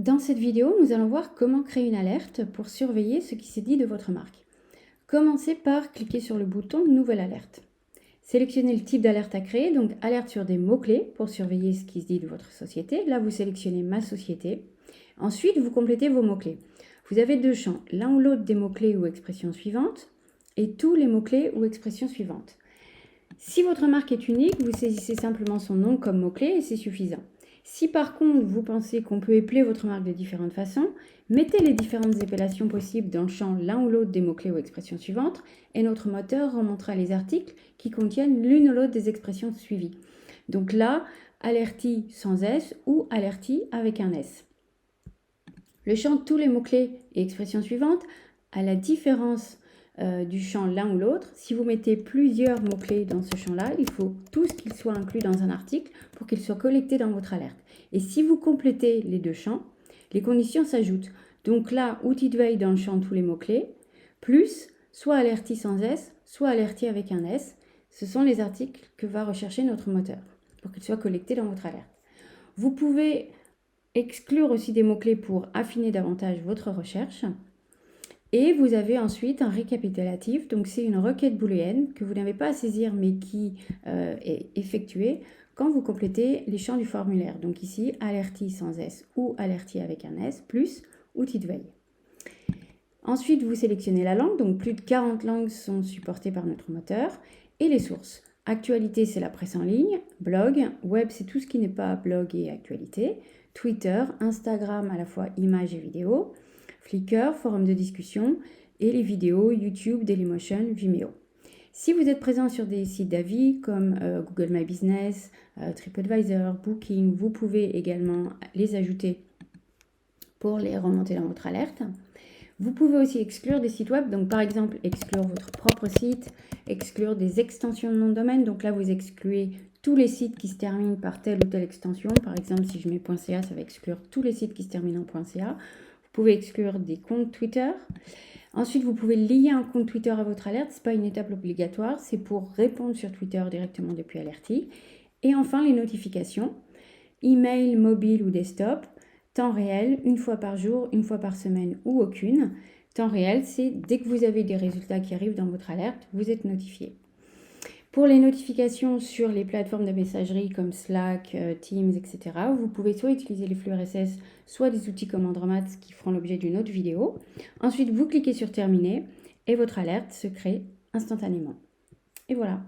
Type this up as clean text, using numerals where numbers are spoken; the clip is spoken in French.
Dans cette vidéo, nous allons voir comment créer une alerte pour surveiller ce qui s'est dit de votre marque. Commencez par cliquer sur le bouton Nouvelle alerte. Sélectionnez le type d'alerte à créer, donc alerte sur des mots-clés pour surveiller ce qui se dit de votre société. Là, vous sélectionnez Ma société. Ensuite, vous complétez vos mots-clés. Vous avez deux champs, l'un ou l'autre des mots-clés ou expressions suivantes et tous les mots-clés ou expressions suivantes. Si votre marque est unique, vous saisissez simplement son nom comme mot-clé et c'est suffisant. Si par contre vous pensez qu'on peut épeler votre marque de différentes façons, mettez les différentes épellations possibles dans le champ l'un ou l'autre des mots-clés ou expressions suivantes et notre moteur remontera les articles qui contiennent l'une ou l'autre des expressions suivies. Donc là, alerti sans S ou alerti avec un S. Le champ tous les mots-clés et expressions suivantes, à la différence du champ l'un ou l'autre, si vous mettez plusieurs mots-clés dans ce champ-là, il faut tous qu'ils soient inclus dans un article pour qu'ils soient collectés dans votre alerte. Et si vous complétez les deux champs, les conditions s'ajoutent. Donc là, outil de veille dans le champ tous les mots-clés, plus soit alerti sans S, soit alerti avec un S. Ce sont les articles que va rechercher notre moteur pour qu'ils soient collectés dans votre alerte. Vous pouvez exclure aussi des mots-clés pour affiner davantage votre recherche. Et vous avez ensuite un récapitulatif, donc c'est une requête booléenne que vous n'avez pas à saisir mais qui est effectuée quand vous complétez les champs du formulaire. Donc ici, alerti sans S ou alerti avec un S, plus outil de veille. Ensuite, vous sélectionnez la langue, donc plus de 40 langues sont supportées par notre moteur, et les sources. Actualité, c'est la presse en ligne, blog, web, c'est tout ce qui n'est pas blog et actualité, Twitter, Instagram, à la fois images et vidéos, Flickr, forum de discussion, et les vidéos YouTube, Dailymotion, Vimeo. Si vous êtes présent sur des sites d'avis comme Google My Business, TripAdvisor, Booking, vous pouvez également les ajouter pour les remonter dans votre alerte. Vous pouvez aussi exclure des sites web, donc par exemple exclure votre propre site, exclure des extensions de nom de domaine, donc là vous excluez tous les sites qui se terminent par telle ou telle extension, par exemple si je mets .ca, ça va exclure tous les sites qui se terminent en .ca. Vous pouvez exclure des comptes Twitter. Ensuite, vous pouvez lier un compte Twitter à votre alerte. Ce n'est pas une étape obligatoire, c'est pour répondre sur Twitter directement depuis Alerti. Et enfin, les notifications, email, mobile ou desktop, temps réel, une fois par jour, une fois par semaine ou aucune. Temps réel, c'est dès que vous avez des résultats qui arrivent dans votre alerte, vous êtes notifié. Pour les notifications sur les plateformes de messagerie comme Slack, Teams, etc., vous pouvez soit utiliser les flux RSS, soit des outils comme Andromat qui feront l'objet d'une autre vidéo. Ensuite, vous cliquez sur Terminer et votre alerte se crée instantanément. Et voilà.